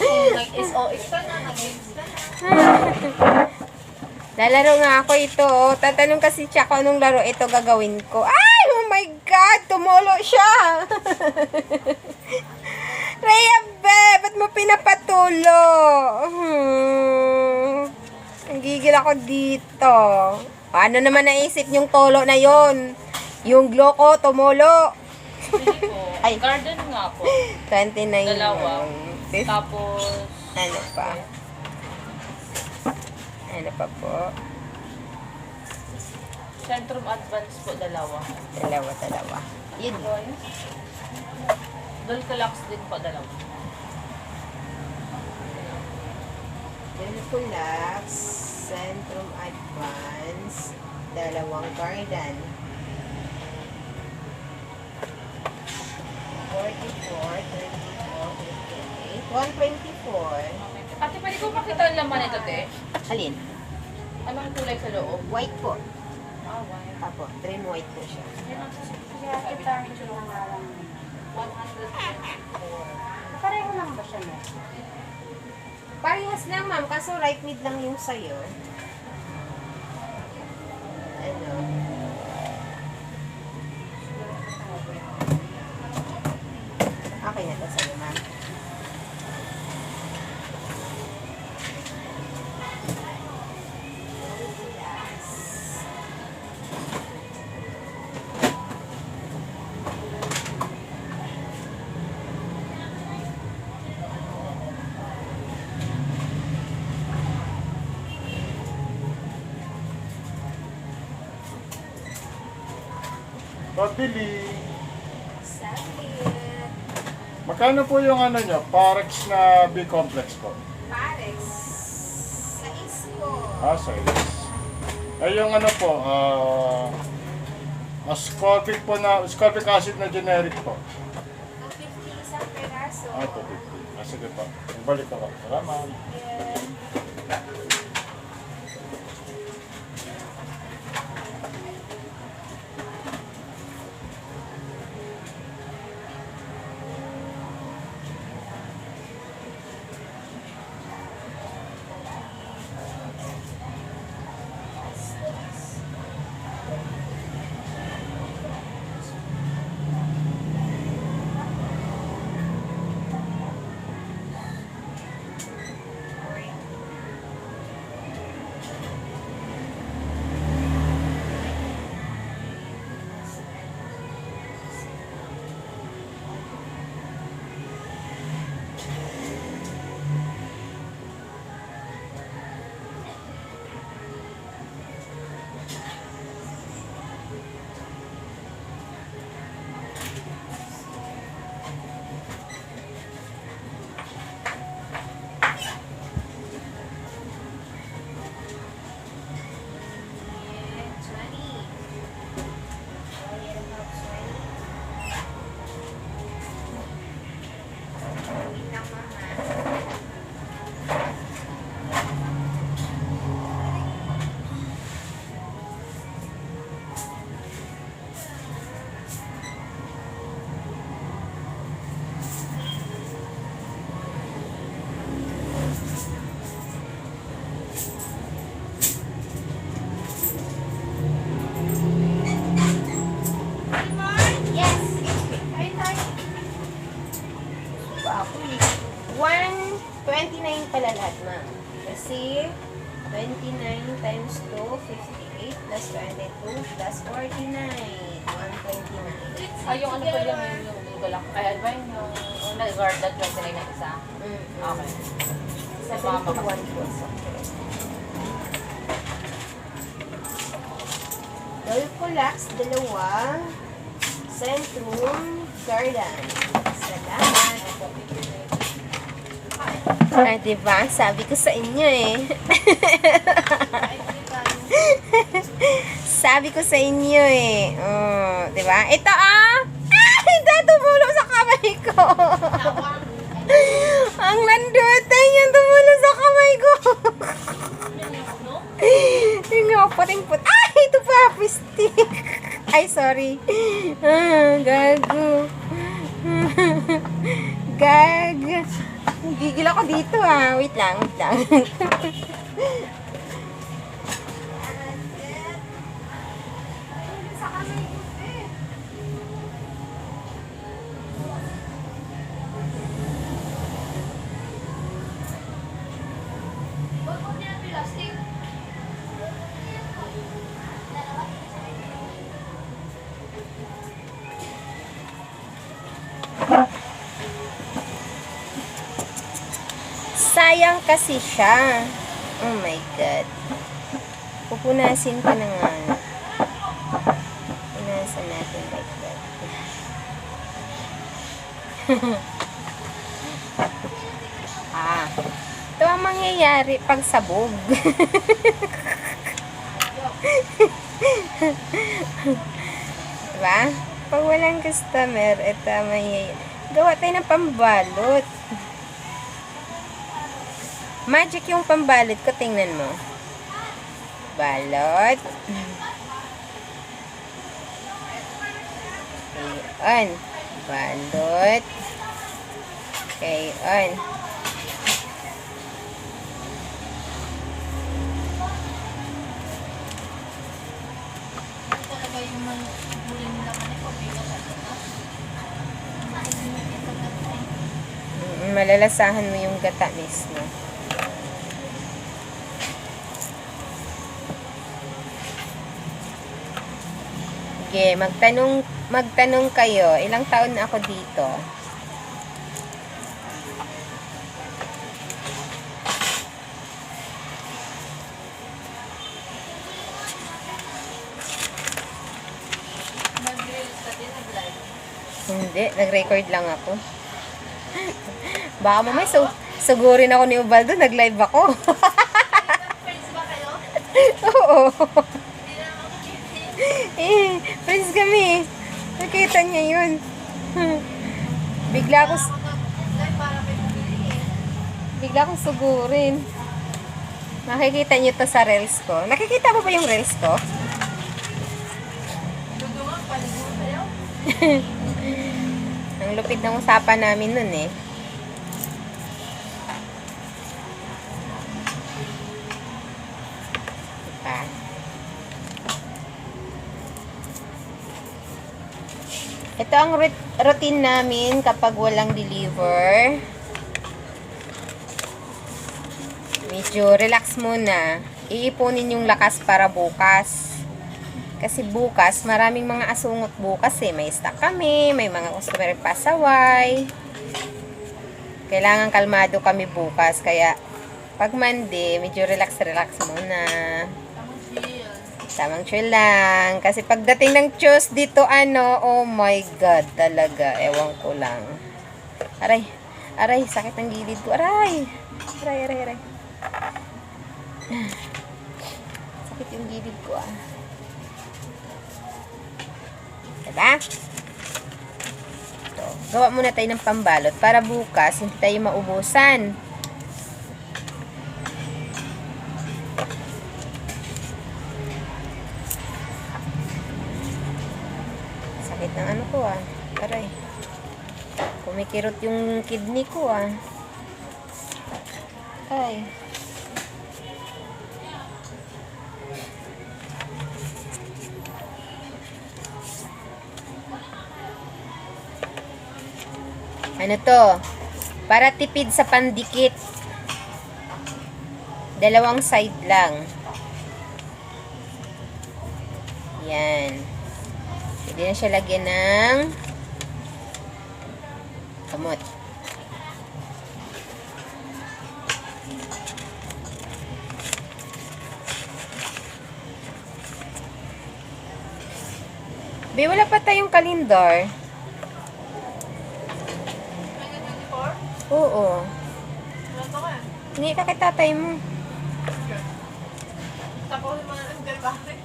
Nag-SOS ka na, nag-SOS ka na. Lalaro nga ako ito. Oh. Tatanong kasi siya kung anong laro ito gagawin ko. Ay! Oh my God! Tumulo siya! Rhea, ba't mo pinapatulo? Ang gigil ako dito. Paano naman naisip yung tulo na yon? Yung glow ko, tumulo. Ay, garden nga po. 29. Dalawa. Tapos, Ano pa? Ano pa po? Centrum Advance po, dalawa. Dalawa. Yun. Dulcolax din po, dalawa. Dulcolax, Centrum Advance, dalawang garden. 44, 34, 124. Ate, pwede ko makita ang laman ito, te? Alin? Anong kulay sa loob? White po. Ah, white. Apo, dream white po siya. Kaya kita rin lang lang. 124. Pareho lang ba siya, no? Parehas lang, ma'am. Kaso right mid lang yung sayo. Ano? Okay na to sa'yo, ma'am. Pabili. Sakit. Magkano po yung ano nyo? Parex na B-complex po? Parex. Sa ispo. Size. Ay yung ano po, ascorbic po na, ascorbic acid na generic po. 250 isang peraso. 250. Sige po. Balik ako. Salamat. Ako eh. 129 pala lahat, ma'am. Kasi 29 times 2, 58 plus 22 plus 49. 129. Ay, yung ano pa yung Dulcolax. Ay, ano ba yung nag-guard that 29 na isa? Okay. 71 po. Dulcolax, dalawa. Centrum Garden. Salamat. Ay, diba? Sabi ko sa inyo eh. Sabi ko sa inyo eh. Oh, diba? Ito ah! Hindi, tumulong sa kamay ko. Ang landutan niya tumulong sa kamay ko. Nga pa rin po. Ay, ito pa, pistik. Ay, sorry. Gago. Gag. Gigil ako dito ah. Wait lang, wait lang. Sayang kasi siya. Oh my God. Pupunasin ko na nga. Punasan natin like that. Ito ang mangyayari pag sabog. Diba? Pag walang customer, ito ang mangyayari. Gawa tayo ng pambalot. Magic yung pambalot ko, tingnan mo. Balot. Okay, on. Balot. Okay, on. Malalasahan mo yung gata mismo. Sige, magtanong kayo, ilang taon na ako dito? Hindi, nag-record lang ako. Baka mamay sugurin ako ni Ubaldo, nag-live ako. Oo. Friends kami. Nakita niya yun. Bigla akong sugurin. Makikita niyo to sa reels ko. Nakikita mo ba yung reels ko? Ang lupit ng usapan namin nun eh. Diba? Ito ang routine namin kapag walang deliver. Medyo relax muna. Iipunin yung lakas para bukas. Kasi bukas, maraming mga asungot bukas eh. May stock kami, may mga customer pasaway. Kailangan kalmado kami bukas. Kaya, pag Monday, medyo relax-relax muna. Tamang chill lang. Kasi pagdating ng Tuesday dito, oh my God, talaga. Ewan ko lang. Aray, aray, sakit ng gilid ko. Aray, aray, aray, aray. Sakit yung gilid ko ah. Diba? Ito. Gawa muna tayo ng pambalot para bukas hindi tayo maubusan. Sakit ng ano ko ah. Aray. Kumikirot yung kidney ko ah. Ay. Ano to? Para tipid sa pandikit. Dalawang side lang. Yan. Pwede na siya lagyan ng kamot. Be, wala pa tayong kalendar. Oo. Hindi ka kay tatay mo. Tapos yung mga nagdalbari.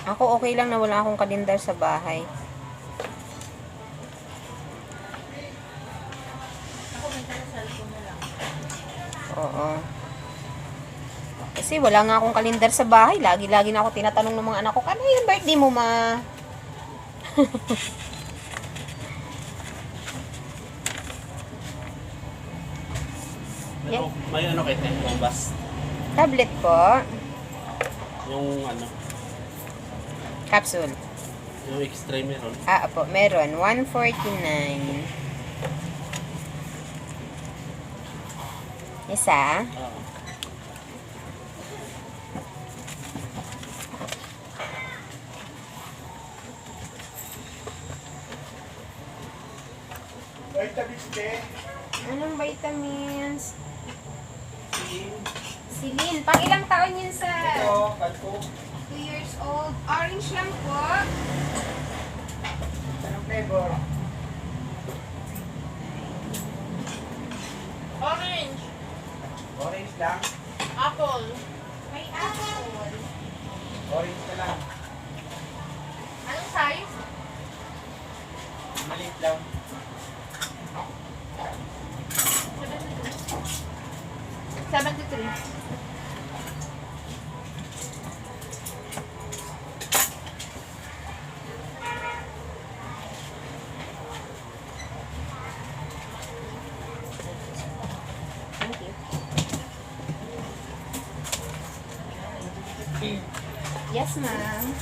Ako okay lang na wala akong kalendar sa bahay. Oo. Kasi wala nga akong kalendar sa bahay. Lagi-lagi na ako tinatanong ng mga anak ko, kano yung birthday mo, ma? Pero may ano kayo, yung bus. Tablet po. Yung ano, Capsule. yung extreme meron. Opo, meron. 149. Isa. Oo. Anong vitamins? Silin. Pang ilang taon yun sa 2 years old. Orange lang po. Anong flavor? Orange. Orange lang. Apple. May apple. Orange na lang. Anong size? Maliit lang. 73. Thank you. Yes, ma'am.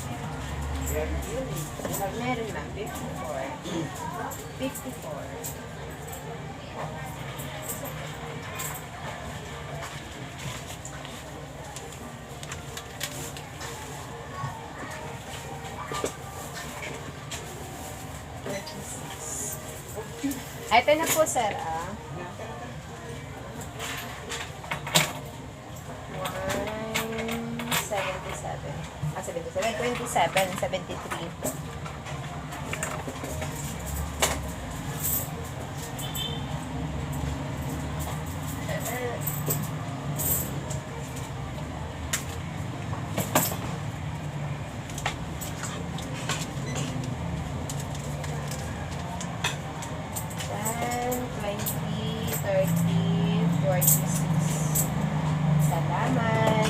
Meron, ma'am. 54. 54. Ito na po, sir, ah. 177. 77. 27. 73. Salamat.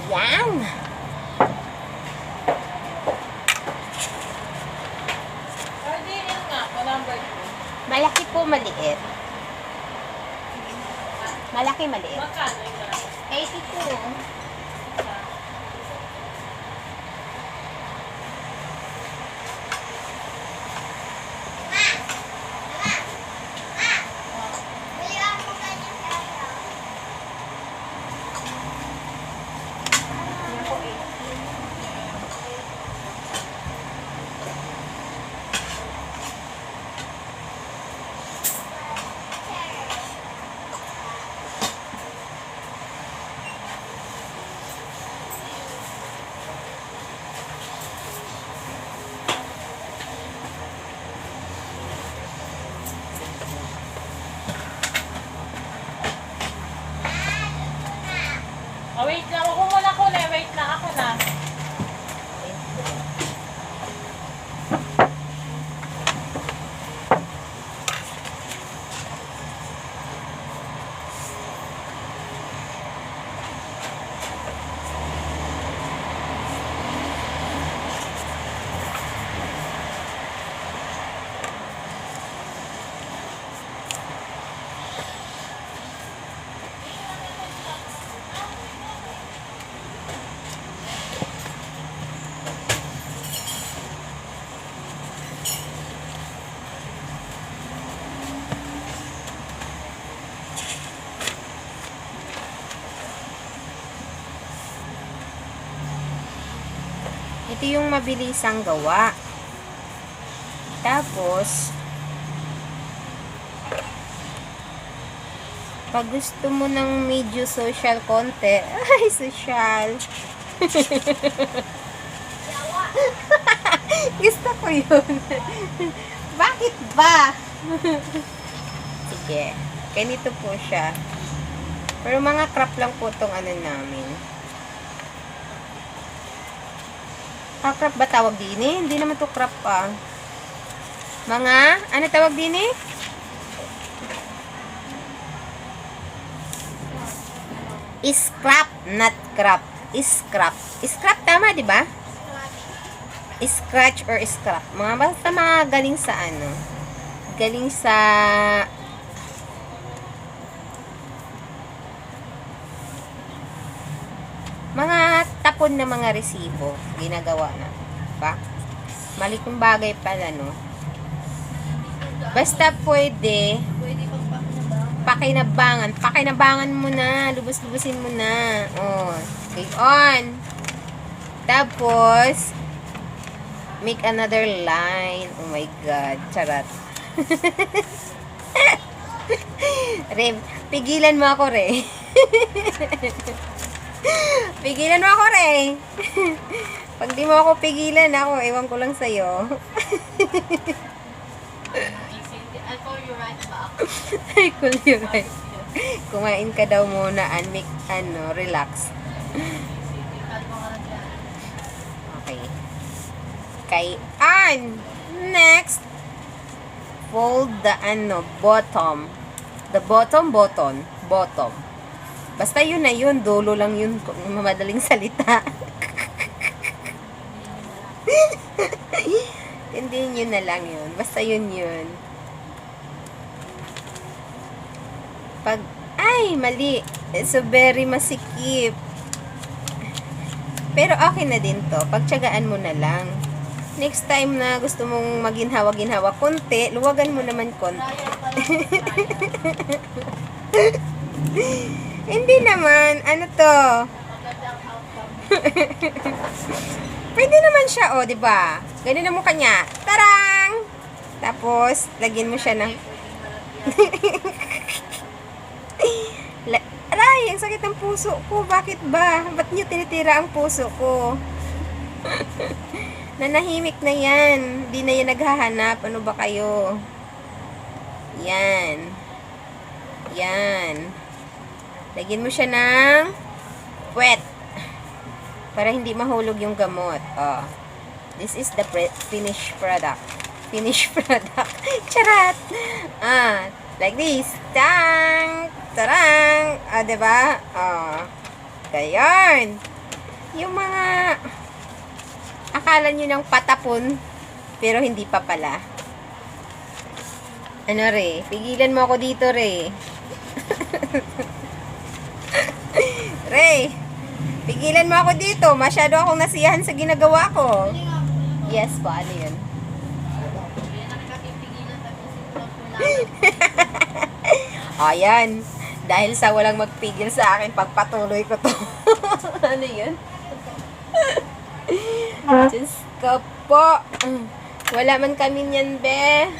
Yan. Pwede yun nga, po number 2. Malaki po, maliit. Malaki, maliit. Magkano yung 82. Yan po, 18. Oh, wait lang. Ako muna ko na. Wait lang. Ako na. Ito yung mabilisang gawa. Tapos, pag gusto mo ng medyo social konti, ay, social. Gusto ko yun. Bakit ba? Sige. Ganito po siya. Pero mga crop lang po tong ano namin. Crop ba tawag din eh? Hindi naman to crop pa. Mga, ano tawag din eh? Scrap, not crap. Scrap. Scrap, tama, di ba? Scratch or scrap. Mga basta mga galing sa ano. Galing sa mga tapon na mga resibo. Ginagawa na. Diba? Maliking bagay pala, no? Basta pwede pakinabangan. Pakinabangan mo na. Lubos-lubusin mo na. Oh. Okay, on. Tapos, make another line. Oh my God. Charat. Re, pigilan mo ako, Re. Pigilan mo ako, Re. Pag di mo ako pigilan, ako, ewan ko lang sa'yo. I call you right back. I call you right. Kumain ka daw muna and make, relax. Okay. Kay Ann. Next. Fold the, bottom. The bottom. Bottom. Basta yun na yun. Dulo lang yun. Madaling salita. Tindihin nyo na lang yun. Basta yun. Pag, ay, mali. So, very masikip. Pero okay na din to. Pagtyagaan mo na lang. Next time na gusto mong maginhawa-ginhawa konti, luwagan mo naman konti. Hindi naman. Ano to? Pwede naman siya, oh, di ba? Ganun na mukha niya. Tarang! Tapos, lagyan mo siya ng... Aray, ang sakit ng puso ko. Bakit ba? Ba't niyo tinitira ang puso ko? Nanahimik na yan. Hindi na yan naghahanap. Ano ba kayo? Yan. Lagyan mo siya ng wet. Para hindi mahulog yung gamot. Oh. This is the finished product. Charat! Like this. Tang! Tarang! Diba? Gayon. Yung mga akala nyo ng patapon, pero hindi pa pala. Ano, Re? Pigilan mo ako dito, Re. Re, pigilan mo ako dito. Masyado akong nasiyahan sa ginagawa ko. Yes po, ano yun? Ayan. Dahil sa walang magpigil sa akin, pagpatuloy ko to. Ano yun? Diyos ko po. Wala man kami niyan, be.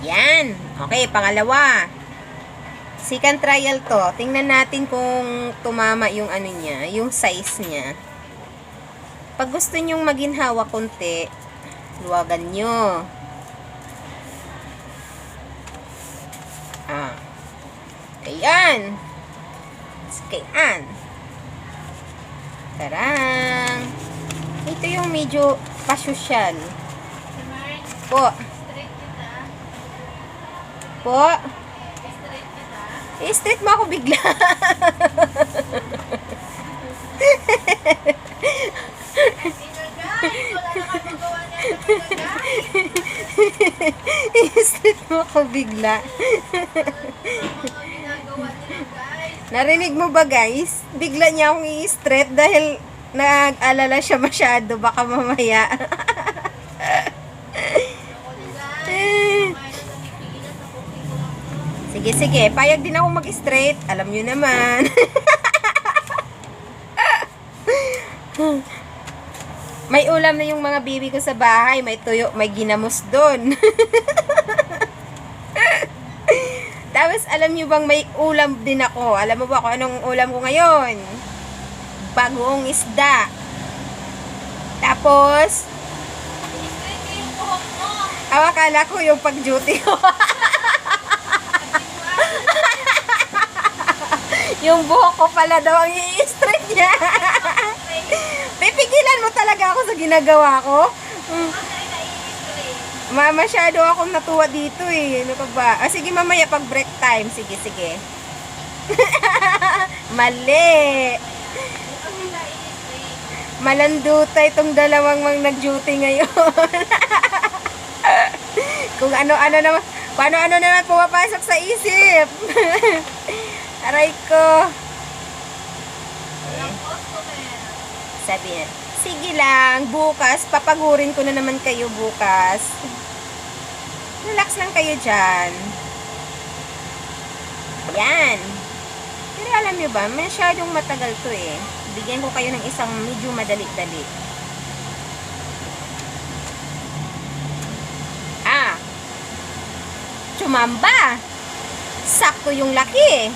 Yan. Okay, pangalawa. Second trial to. Tingnan natin kung tumama yung ano niya, yung size niya. Pag gusto nyong maginhawa konti, luwagan nyo. Kayan. Kayan. Tarang. Ito yung medyo pasosyal. Po. Po. I-straight mo ako bigla. I-straight mo ako bigla. Narinig mo ba, guys? Bigla niya akong i-straight dahil nag-alala siya masyado. Baka mamaya. Sige. Payag din ako mag-straight. Alam nyo naman. May ulam na yung mga bibi ko sa bahay. May tuyo, may ginamos doon. Tapos, alam nyo bang may ulam din ako? Alam mo ba kung anong ulam ko ngayon? Bagoong isda. Tapos, akala ko yung pag-duty ko. Yung buhok ko pala daw ang i-straight niya. Pipigilan mo talaga ako sa ginagawa ko. Masyado akong natuwa dito eh. Ano ka ba? Sige mamaya pag break time. Sige. Mali. Malanduta itong dalawang mang nag-duty ngayon. Kung ano-ano naman pumapasok sa isip. Aray ko. Sabi niya, sige lang, bukas, papagurin ko na naman kayo bukas. Relax lang kayo dyan. Yan. Pero alam nyo ba, masyadong matagal to eh. Bigyan ko kayo ng isang medyo madali-dali. Chumamba. Sakto yung laki.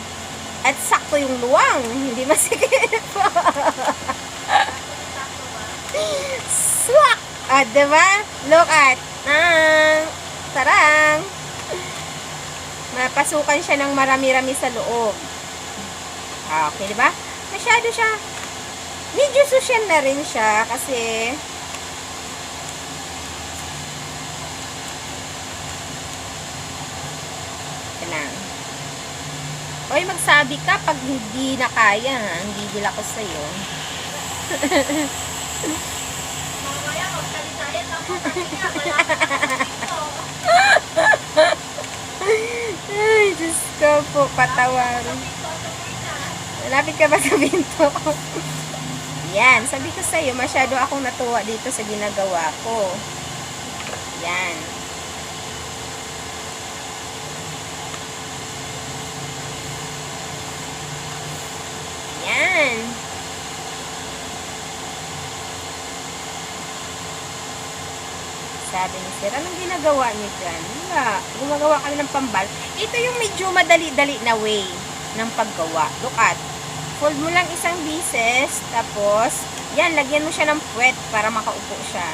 At sakto yung luwang. Hindi masikip. Swak! Diba? Look at. Tarang. Mapasukan siya ng marami-rami sa loob. Okay, diba? Masyado siya. Medyo social na rin siya kasi lang. Oy, magsabi ka pag hindi na kaya, ha? Ang gigil ako sa'yo. Mamaya, magsalitayan ako kasi nga, wala dito. Ay, Diyos ko po, patawarin. Malapit ka ba sa binto? Yan, sabi ko sa'yo, masyado akong natuwa dito sa ginagawa ko. Yan. Yan. Sabi ni Sir, anong ginagawa niyo dyan? Wala. Gumagawa ka ng pambal. Ito yung medyo madali-dali na way ng paggawa. Look at. Fold mo lang isang pieces. Tapos, yan, lagyan mo siya ng puwet para makaupo siya.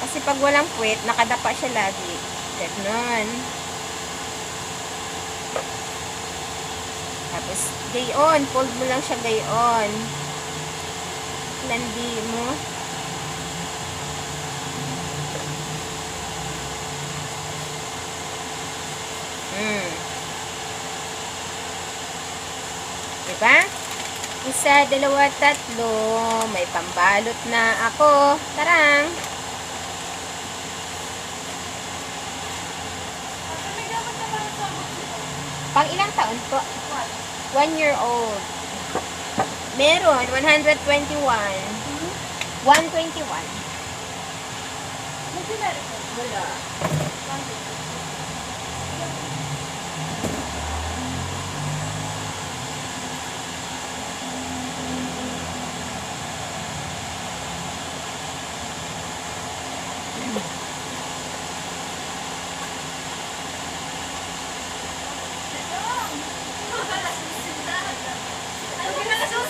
Kasi pag walang puwet, nakadapa siya lagi. Ganon. Tapos, gayon. Fold mo lang siya gayon. Landi mo. Diba? Isa, dalawa, tatlo. May pambalot na ako. Tarang! Pang ilang taon po? 1 year old. Meron, 121. 121. Wala.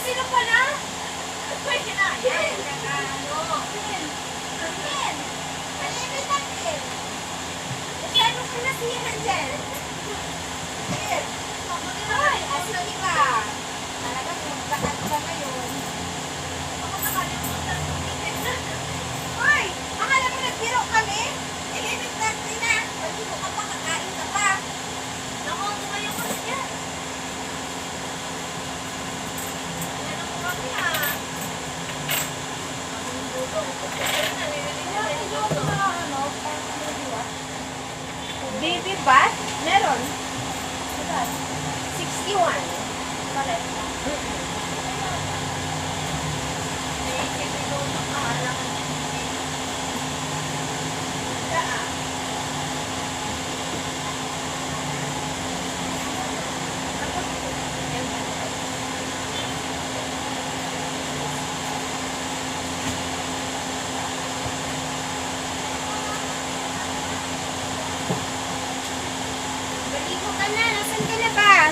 Sino pala? Pwede na. Yan. Ano? Yan. Malimit natin. Kasi ano ka na siya nandyan? Yan. Ay, asali ka. Talaga, kumaglakat ka ngayon. Ako nakalimutan ko. Ay, akala mo nagbiro kami? Malimit natin na. Pwede mo ka pa, kakain ka pa. Naku, tumayo ka siya. Baby bath? Meron. 61. Baligo ka na. Nasaan ka na ba?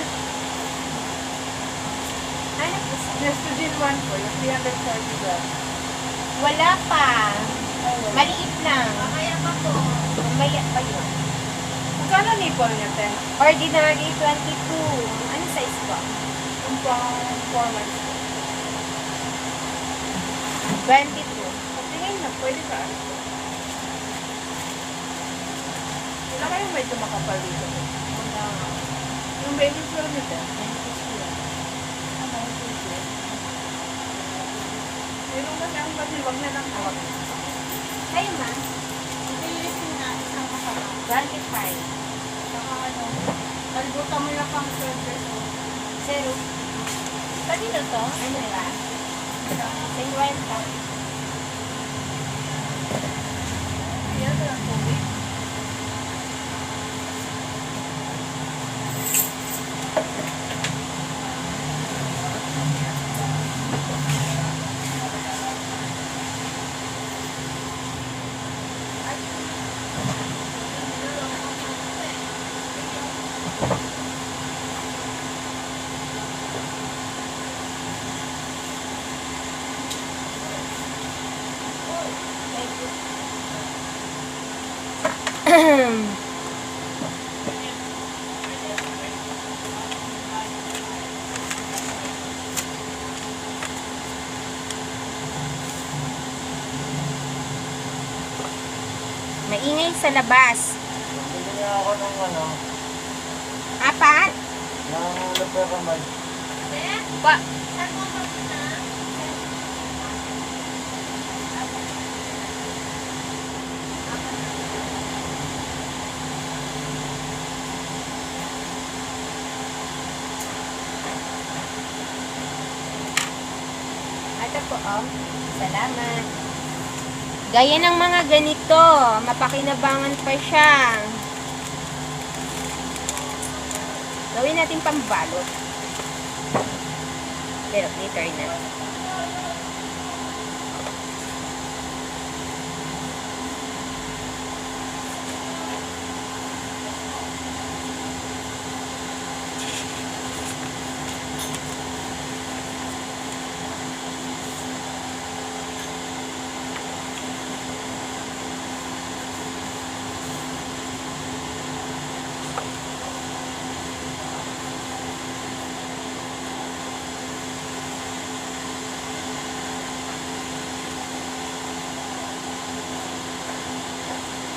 Ano po sa... Nestogen 1 po, yung 340 grams. Wala pa. Maliit lang. Mamaya pa po. Mamaya pa yun. Magkano nipple niya, te? Ordinary 22. Ano size ba? Yung pang 4 months po. 22. Tingin na, pwede ka. Wala kayong medyo makapal dito. Yung baby flow niya, te? Mayroon kasi ang basil, wag na lang po. Kayo, ma? Pilisin na isang kasama. 25. Saka ano, kalbutan mo lang pang server ko. Zero. Kanino to? Ano ba? 50. Yan ko lang tubig. Maingay sa labas. Bili niya ako ng ano, Apat? ng Luperamay. Ba? Saan mo muna? Ito po, oh. Salamat. Gaya ng mga ganito, mapakinabangan pa siya. Gawin natin pambalot. Pero later na.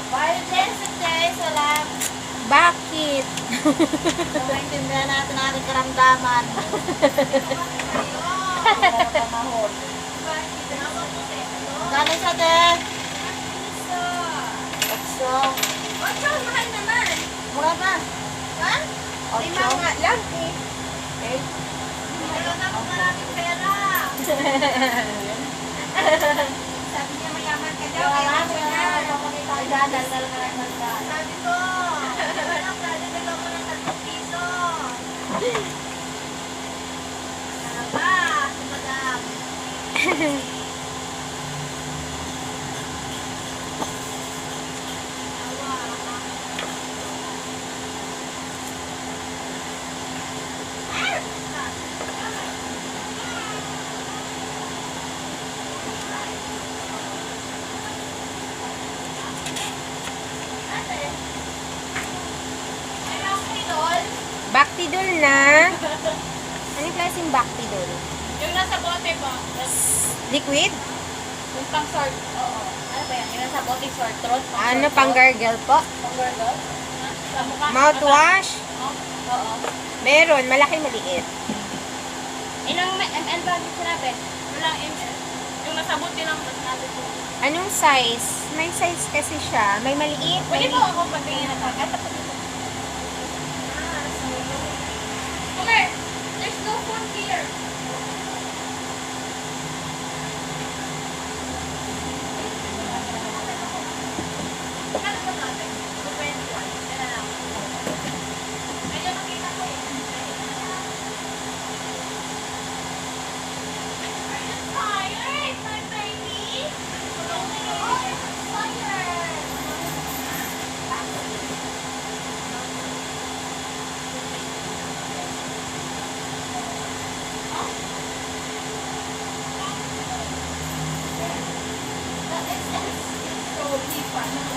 Violence today, salam. Bakit? Maintindihan natin ang ating karamdaman. Panahon. Galing sa te. Okso. Ocho, mahal naman. Mura ba? Ha? Okso. Nga lang eh. Eh, Meron ako maraming pera. sabi niya mayaman ka daw. Wala Kaya na, ako wala na. na. Dadal ka lang magdaan. Sabi ko, wala ka, dadala ko ng 3 piso. Sana ba, si madam? Baktidol na. Anong klaseng baktidol? Yung nasa bote po. Liquid? Yung pang short. Oo. Ano ba yan? Yung nasa bote short throat. Ano pang gargle po? Pang gargle? Sa mukha? Mouthwash? Oo. Meron, malaki maliit. Ilang ml ba dito sinabi? Walang ml. Yung nasa bote lang ba sinabi po? Anong size? May size kasi siya. May maliit. Pwede May po ako pagtingin na ito. Ito po dito. Come here. There's no phone here. Kano ba natin? 21. Yan na lang. Medyo nakita ko eh. Are you tired, my baby? Oh, I'm tired.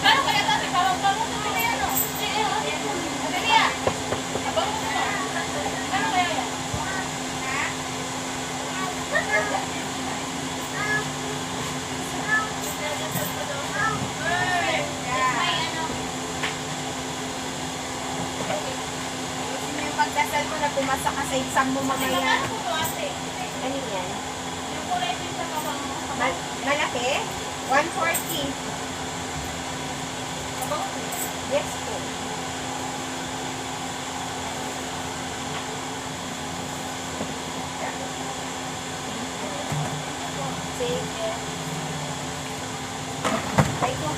Kano kaya dati? Parang kami na yan, no? Dali yan. Abang mo na. Kano kaya yan? May ano. Ayusin mo yung pagdasal mo na pumasa ka sa exam mo mamaya. Ano po ito, ate? Ano yan? Yung kulay din sa baba mo. Malaki? 140. Yes po. Sige. Ay ko.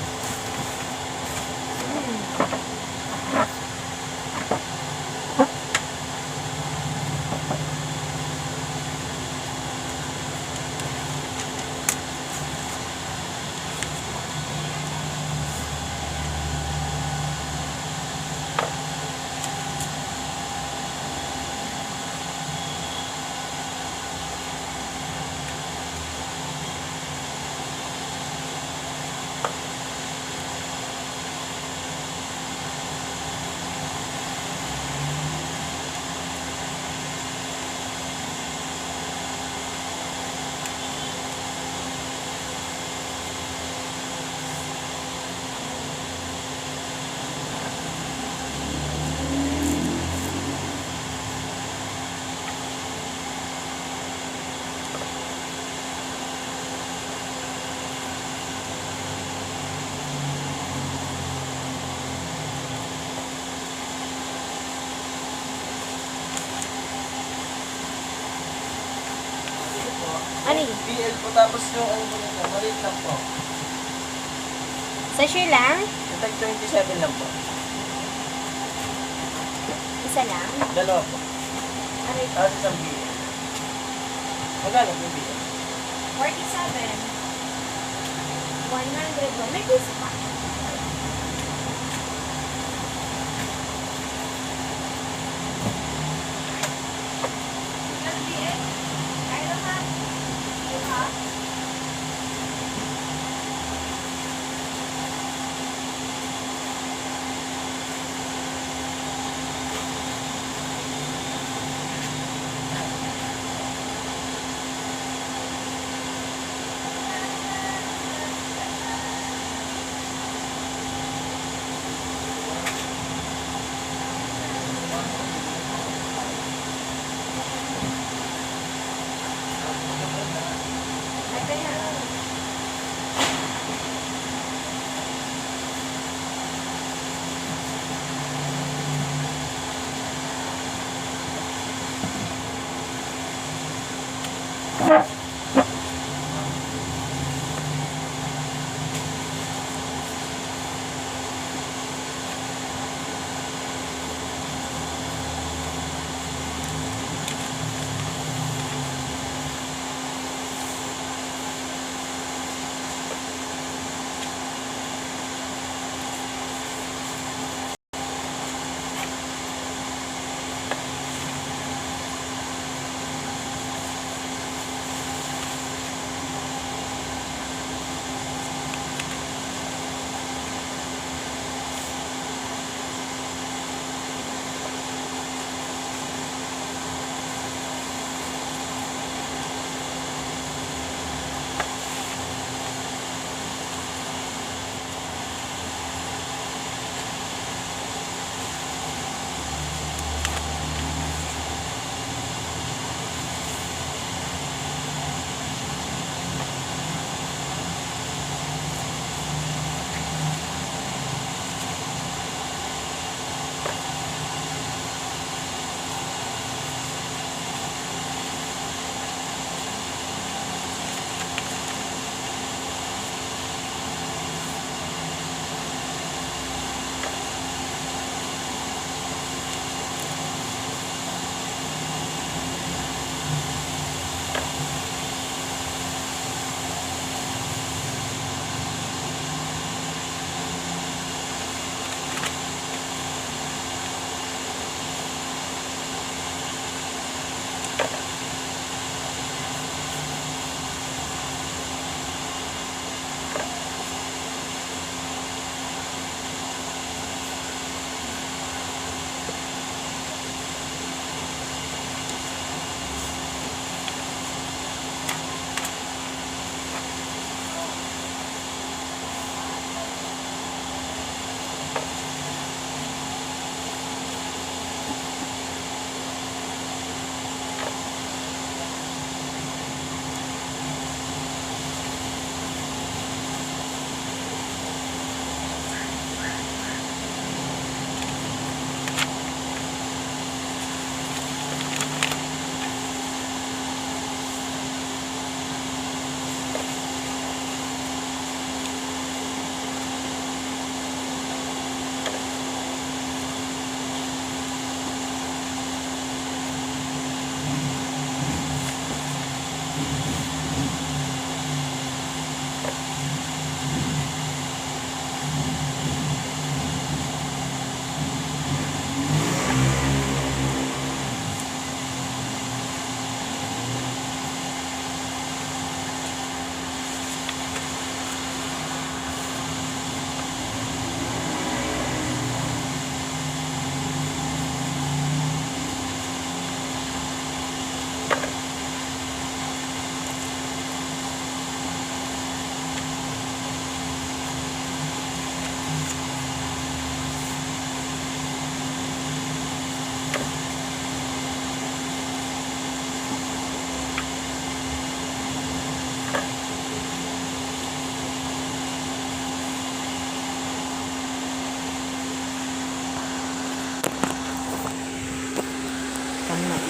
Ano yun? BL po tapos yung ano po nito, maliit lang po. Sachet lang? Yung tag 27 lang po. Isa lang? Dalawa po. Aray, Tapos isang BL. Magkano po yung BL? 47. 100. May piso pa.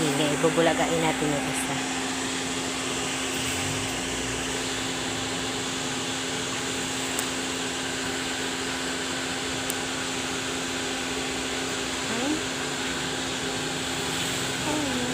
Sige, ibubulagain natin yung isa. Ay. Ay.